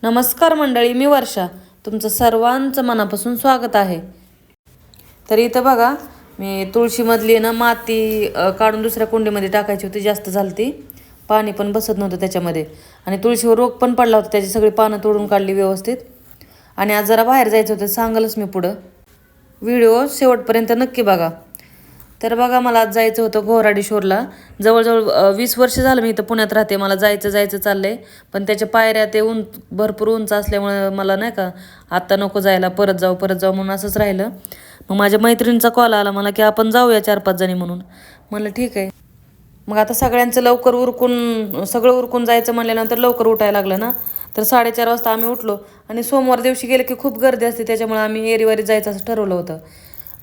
नमस्कार मंडळी, मी वर्षा. तुमचं सर्वांचं मनापासून स्वागत आहे. तर इथं बघा, मी तुळशीमधली ना माती काढून दुसऱ्या कुंडीमध्ये टाकायची होती. जास्त झालती, पाणी पण बसत नव्हतं त्याच्यामध्ये आणि तुळशीवर रोग पण पडला होता. त्याची सगळी पानं तोडून काढली व्यवस्थित. आणि आज जरा बाहेर जायचं होतं, सांगालच मी पुढं. व्हिडिओ शेवटपर्यंत नक्की बघा. तर बघा, मला आज जायचं होतं घोराडेश्वरला. जवळजवळ 20 वर्ष झालं मी इथं पुण्यात राहते. मला जायचं चाललंय, पण त्याच्या पायऱ्या ते भरपूर उंच असल्यामुळे मला नाही का आत्ता नको जायला, परत जाऊ म्हणून असंच राहिलं. मग माझ्या मैत्रिणीचा कॉल आला मला की आपण जाऊया 4-5 जणी म्हणून. म्हणलं ठीक आहे. मग आता सगळ्यांचं सगळं उरकून जायचं म्हणल्यानंतर लवकर उठायला लागलं ना. तर 4:30 वाजता आम्ही उठलो आणि सोमवार दिवशी गेलं की खूप गर्दी असते, त्याच्यामुळे आम्ही एरीवारी जायचं असं ठरवलं होतं.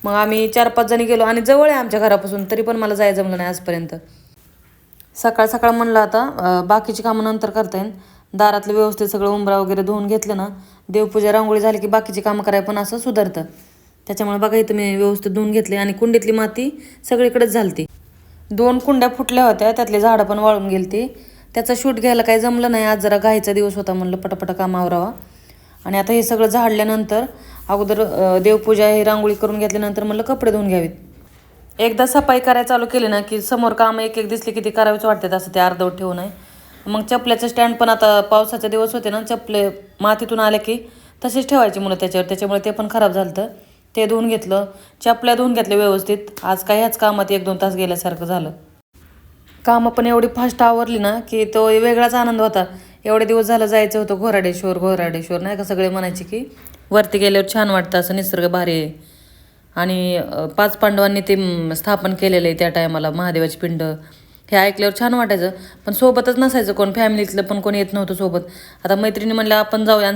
मग आम्ही 4-5 जणी गेलो आणि जवळ आहे आमच्या घरापासून, तरी पण मला जायचं जमलं नाही आजपर्यंत. सकाळ सकाळ म्हणलं आता बाकीची कामं नंतर करता येईल. दारातलं व्यवस्थित सगळं उंबरा वगैरे धुवून घेतलं ना, देवपूजा रांगोळी झाली की बाकीची कामं करायला पण असं सुधारतं. त्याच्यामुळे बघा, इथं मी व्यवस्थित धुवून घेतले आणि कुंडीतली माती सगळीकडेच झालती. 2 कुंड्या फुटल्या होत्या, त्यातले झाडं पण वाळून गेलती. त्याचा शूट घ्यायला काही जमलं नाही. आज जरा घाईचा दिवस होता, म्हणलं पटापटा काम आवरावा. आणि आता हे सगळं झाडल्यानंतर अगोदर देवपूजा ही रांगोळी करून घेतल्यानंतर म्हणलं कपडे धुवून घ्यावीत. एकदा सफाई करायला चालू केली ना की समोर कामं एक दिसली की ती करावीच वाटतात, असं ते अर्धवट ठेवू नये. मग चपल्याचं स्टँड पण आता पावसाचे दिवस होते ना, चपले मातीतून आले की तसेच ठेवायची मुलं त्याच्यामुळे ते पण खराब झालं. ते धुवून घेतलं, चपल्या धुवून घेतल्या व्यवस्थित. आज काय ह्याच कामात 1-2 तास गेल्यासारखं झालं. कामं पण एवढी फास्ट आवरली ना की तो वेगळाच आनंद होता. एवढे दिवस झालं जायचं होतं घोराडेश्वर नाही का, सगळे म्हणायचे की वरती गेल्यावर छान वाटतं, असं निसर्ग भारी आहे. आणि 5 पांडवांनी ते स्थापन केलेलं आहे त्या टायमाला महादेवाची पिंड. हे ऐकल्यावर छान वाटायचं, पण सोबतच नसायचं कोण, फॅमिलीतलं पण कोणी येत नव्हतं सोबत. आता मैत्रिणी म्हणलं आपण जाऊया.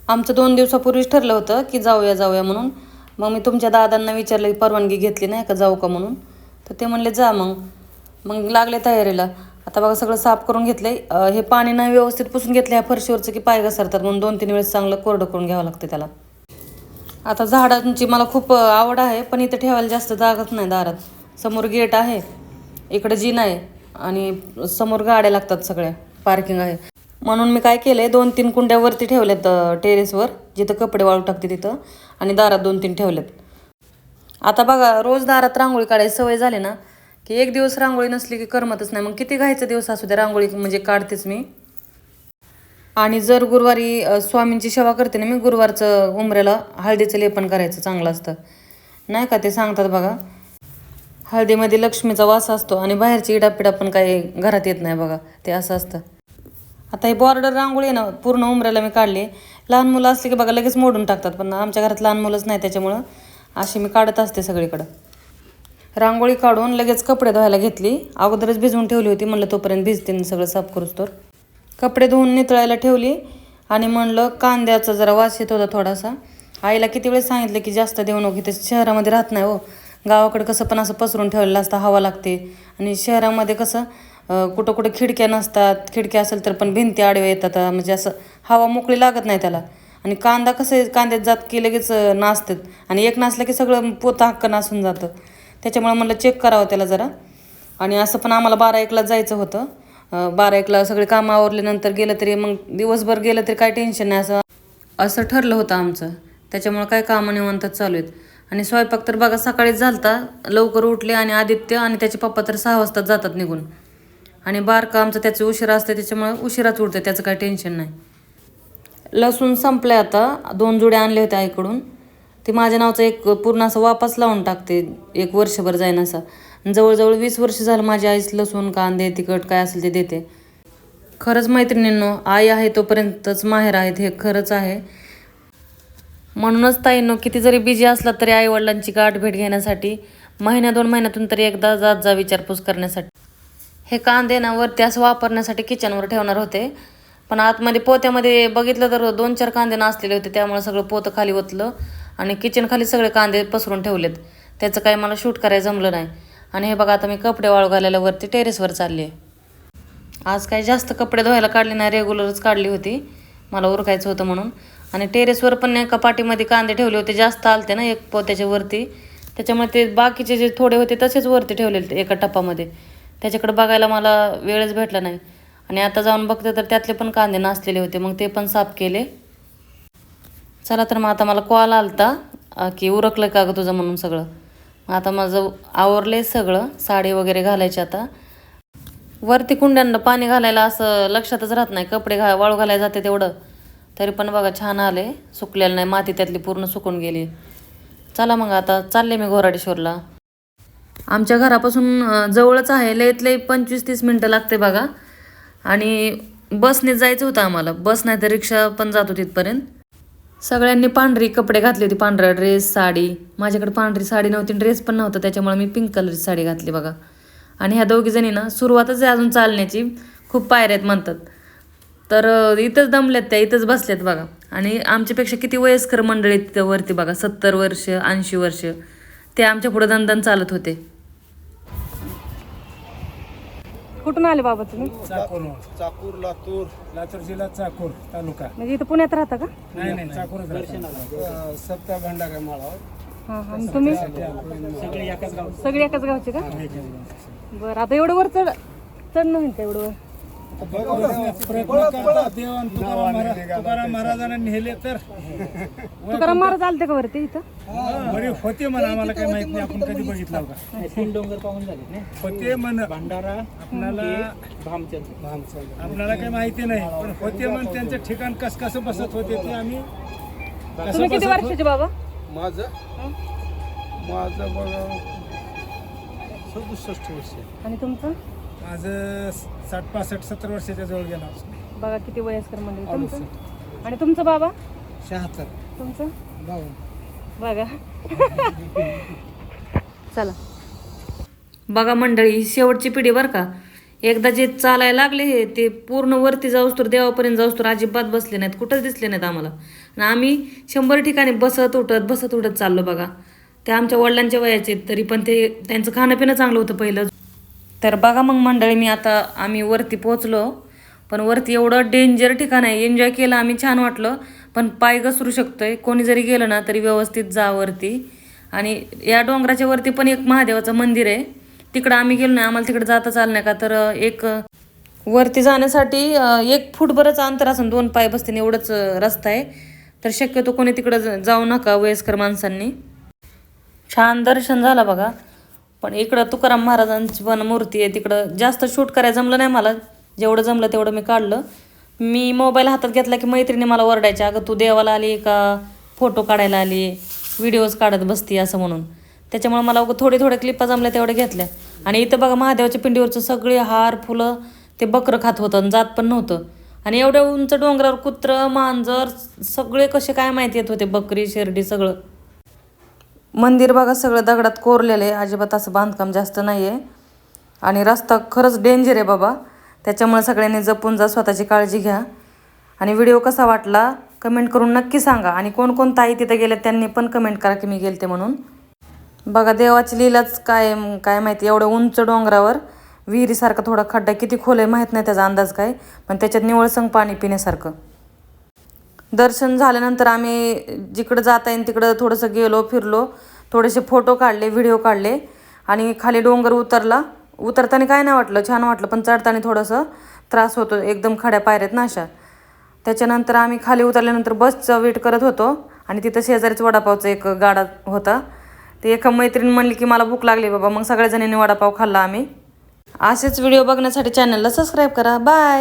आमचं 2 दिवसापूर्वीच ठरलं होतं की जाऊया म्हणून. मग मी तुमच्या दादांना विचारलं, परवानगी घेतली नाही का जाऊ का म्हणून. तर ते म्हणले जा. मग लागले तयारीला. आता बघा, सगळं साफ करून घेतलंय. हे पाणी नाही व्यवस्थित पुसून घेतलं ह्या फरशीवरचं की पाय घसरतात, म्हणून 2-3 वेळेस चांगलं कोरडं करून घ्यावं लागतं त्याला. आता झाडांची मला खूप आवड आहे, पण इथं ठेवायला जास्त जागाच नाही दारात. समोर गेट आहे, इकडं जिन आहे आणि समोर गाड्या लागतात, सगळ्या पार्किंग आहे. म्हणून मी काय केलंय, 2-3 कुंड्या वरती ठेवल्यात टेरेसवर, जिथं कपडे वाळू टाकते तिथं, आणि दारात 2-3 ठेवल्यात. आता बघा, रोज दारात रांगोळी काढायची सवय झाली ना की एक दिवस रांगोळी नसली की करमतच नाही. मग किती घायचा दिवस असू द्या, रांगोळी म्हणजे काढतेच मी. आणि जर गुरुवारी स्वामींची सेवा करते ना मी, गुरुवारचं उंबऱ्याला हळदीचं लेपन करायचं, चांगलं असतं नाही का. ते सांगतात बघा, हळदीमध्ये लक्ष्मीचा वास असतो आणि बाहेरची इडापिडा पण काही घरात येत नाही बघा, ते असं असतं. आता ही बॉर्डर रांगोळी आहे ना, पूर्ण उंबऱ्याला मी काढली. लहान मुलं असली की बघा लगेच मोडून टाकतात, पण आमच्या घरात लहान मुलंच नाही, त्याच्यामुळं अशी मी काढत असते सगळीकडं. रांगोळी काढून लगेच कपडे धुवायला घेतली. अगोदरच भिजवून ठेवली होती, म्हणलं तोपर्यंत भिजते सगळं साफ करूच तर. कपडे धुवून नितळायला ठेवली आणि म्हणलं कांद्याचा जरा वास येत होता थोडासा. आईला किती वेळेस सांगितलं की जास्त देऊ नको, इथे शहरामध्ये राहत नाही हो. गावाकडे कसं पण असं पसरून ठेवलेलं असतं, हवा लागते. आणि शहरामध्ये कसं कुठं खिडक्या नसतात, खिडक्या असेल तर पण भिंती आडव्या येतात, म्हणजे असं हवा मोकळी लागत नाही त्याला. आणि कांदा कसं कांद्यात जात की लगेच नासतात, आणि एक नासलं की सगळं पोतं हक्क नासून जातं. त्याच्यामुळे म्हणलं चेक करावं त्याला जरा. आणि असं पण आम्हाला 12-1लाच जायचं होतं. 12-1ला सगळे कामं आवरल्यानंतर गेलं तरी, मग दिवसभर गेलं तरी काय टेन्शन नाही, असं ठरलं होतं आमचं. त्याच्यामुळे काय कामं निवांतच चालू आहेत. आणि स्वयंपाक तर बघा सकाळीच झालता, लवकर उठले. आणि आदित्य आणि त्याचे पप्पा तर 6 वाजता जातात निघून. आणि बारकं आमचं त्याचं उशिरा असतं, त्याच्यामुळे उशिराच उठतं, त्याचं काही टेन्शन नाही. लसूण संपलंय आता. 2 जुड्या आणले होते आईकडून. ते माझ्या नावचं एक पूर्ण असं वापस लावून टाकते, 1 वर्षभर जाईन असा. जवळजवळ 20 वर्ष झालं माझी आईच लसूण, कांदे, तिखट काय असेल ते देते. खरंच मैत्रिणींनो, आई आहे तोपर्यंतच माहेर आहेत, हे खरंच आहे. म्हणूनच ताईंनो, किती जरी बिझी असला तरी आईवडिलांची गाठ भेट घेण्यासाठी 1-2 महिन्यातून तरी एकदा जात जा विचारपूस करण्यासाठी. हे कांदे ना वरती असं वापरण्यासाठी किचनवर ठेवणार होते, पण आतमध्ये पोत्यामध्ये बघितलं तर 2-4 कांदे नासलेले होते, त्यामुळे सगळं पोतं खाली ओतलं आणि किचन खाली सगळे कांदे पसरून ठेवलेत. त्याचं काही मला शूट करायला जमलं नाही. आणि हे बघा, आता मी कपडे वाळू घालायला वरती टेरेसवर चालली आहे. आज काही जास्त कपडे धुवायला काढली नाही, रेग्युलरच काढली होती, मला उरकायचं होतं म्हणून. आणि टेरेसवर पण नाही कपाटीमध्ये कांदे ठेवले होते, जास्त आलते ना 1 पोत्याच्या वरती, त्याच्यामुळे ते बाकीचे जे थोडे होते तसेच वरती ठेवलेले एका टपामध्ये. त्याच्याकडे बघायला मला वेळच भेटला नाही. आणि आता जाऊन बघते तर त्यातले पण कांदे नासलेले होते, मग ते पण साफ केले. चला तर मग आता मला कॉल आलता की उरकलं का गं तुझं म्हणून सगळं. मग आता माझं आवरले सगळं, साडी वगैरे घालायची. आता वरती कुंड्यांना पाणी घालायला असं लक्षातच राहत नाही, कपडे वाळू घालायला जाते तेवढं, तरी पण बघा छान आले, सुकलेलं नाही, माती त्यातली पूर्ण सुकून गेली. चला मग आता चालले मी घोराडेश्वरला. आमच्या घरापासून जवळच आहे, लयत लय 25-30 मिनटं लागते बघा. आणि बसने जायचं होतं आम्हाला, बस नाही तर रिक्षा पण जातो तिथपर्यंत. सगळ्यांनी पांढरी कपडे घातले होते, पांढरा ड्रेस, साडी. माझ्याकडे पांढरी साडी नव्हती, ड्रेस पण नव्हता, त्याच्यामुळे मी पिंक कलरची साडी घातली बघा. आणि ह्या दोघी जणी ना सुरुवातच आहे अजून चालण्याची, खूप पायऱ्या आहेत म्हणतात. तर इथंच दमल्यात त्या, इथंच बसल्यात बघा. आणि आमच्यापेक्षा किती वयस्कर मंडळी तिथं वरती बघा, 70 वर्ष 80 वर्ष, ते आमच्या पुढे दणदण चालत होते. कुठून आले बाबा तुम्ही? चाकूर लातूर जिल्हा चाकूर तालुका. म्हणजे इथं पुण्यात राहता का? नाही चाकूर सप्ता भंडारा माळावर. हां. आणि तुम्ही सगळे एकाच गावचे का? बरं, आता एवढं वर चढणं होईल का? एवढं वर तुकाराम महाराजांना नेले तर तुकाराम महाराज आलते का वरती इथं? बरे होते म्हणा, आम्हाला काही माहित नाही, आपण कधी बघितलं का? 3 डोंगर पाहून झाले होते म्हण, भंडारा आपल्याला काही माहिती नाही, पण होते म्हण. त्यांचं ठिकाण कसं बसत होते ते आम्ही. तुम्ही किती वर्षाचे बाबा? माझं बघा 67 वर्ष. आणि तुमचं? माझं 60-65-70 वर्षाच्या जवळ गेला. बघा किती वयस्कर मंडळी. तुमचं? आणि तुमचं बाबा? 76. तुमचं? 52. बघा. चला बघा मंडळी, ही शेवटची पिढी बरं का. एकदा जे चालायला लागले हे ते पूर्ण वरती जाऊस तर, देवापर्यंत जाऊस तर अजिबात बसले नाहीत, कुठंच दिसले नाहीत आम्हाला. आणि आम्ही 100 ठिकाणी बसत उठत चाललो बघा. ते आमच्या वडिलांच्या वयाचे, तरी पण ते त्यांचं खाणं पिणं चांगलं होतं पहिलं. तर बघा मग मंडळी, आम्ही वरती पोचलो, पण वरती एवढं डेंजर ठिकाण आहे. एन्जॉय केलं आम्ही, छान वाटलं, पण पाय घसरू शकतोय. कोणी जरी गेलं ना तरी व्यवस्थित जा वरती. आणि या डोंगराच्या वरती पण एक महादेवाचं मंदिर आहे, तिकडं आम्ही गेलो नाही, आम्हाला तिकडे जाताच आलं नाही का. तर एक वरती जाण्यासाठी 1 फूट बरंच अंतर असून 2 पाय बसतील एवढंच रस्ता आहे. तर शक्यतो कोणी तिकडं जाऊ नका वयस्कर माणसांनी. छान दर्शन झालं बघा. पण इकडं तुकाराम महाराजांची पण मूर्ती आहे, तिकडं जास्त शूट करायला जमलं नाही मला, जेवढं जमलं तेवढं मी काढलं. मी मोबाईल हातात घेतला की मैत्रिणी मला ओरडायच्या, अगं तू देवाला आली का फोटो काढायला आली, व्हिडिओज काढत बसती असं म्हणून. त्याच्यामुळे मला थोडे क्लिपा जमल्या तेवढ्या घेतल्या. आणि इथं बघा महादेवाच्या पिंडीवरचं सगळे हार फुलं ते बकरं खात होतं, जात पण नव्हतं. आणि एवढ्या उंच डोंगरावर कुत्रं मांजर सगळे कसे काय माहिती येत होते, बकरी शेरडी सगळं. मंदिर बघा सगळं दगडात कोरलेलं आहे, अजिबात असं बांधकाम जास्त नाही आहे. आणि रस्ता खरंच डेंजर आहे बाबा, त्याच्यामुळे सगळ्यांनी जपून जा, स्वतःची काळजी घ्या. आणि व्हिडिओ कसा वाटला कमेंट करून नक्की सांगा. आणि कोण ताई तिथं गेले त्यांनी पण कमेंट करा की मी गेलते म्हणून. बघा देवाची लीलाच काय माहिती, एवढं उंच डोंगरावर विहिरीसारखा थोडा खड्डा, किती खोल आहे माहीत नाही त्याचा अंदाज काय, पण त्याच्यात निवळसंग पाणी पिण्यासारखं. दर्शन झाल्यानंतर आम्ही जिकडं जाता येईल तिकडं थोडंसं गेलो, फिरलो, थोडेसे फोटो काढले, व्हिडिओ काढले. आणि खाली डोंगर उतरताना काय नाही वाटलं, छान वाटलं, पण चढताना थोडंसं त्रास होतो, एकदम खड्या पायऱ्यात ना अशा. त्याच्यानंतर आम्ही खाली उतरल्यानंतर बसचं वेट करत होतो. आणि तिथं शेजारीच वडापावचा एक गाडा होता. ते एका मैत्रीण म्हणली की मला भूक लागली बाबा, मग सगळ्या जणींनी वडापाव खाल्ला आम्ही. असेच व्हिडिओ बघण्यासाठी चॅनलला सबस्क्राईब करा. बाय.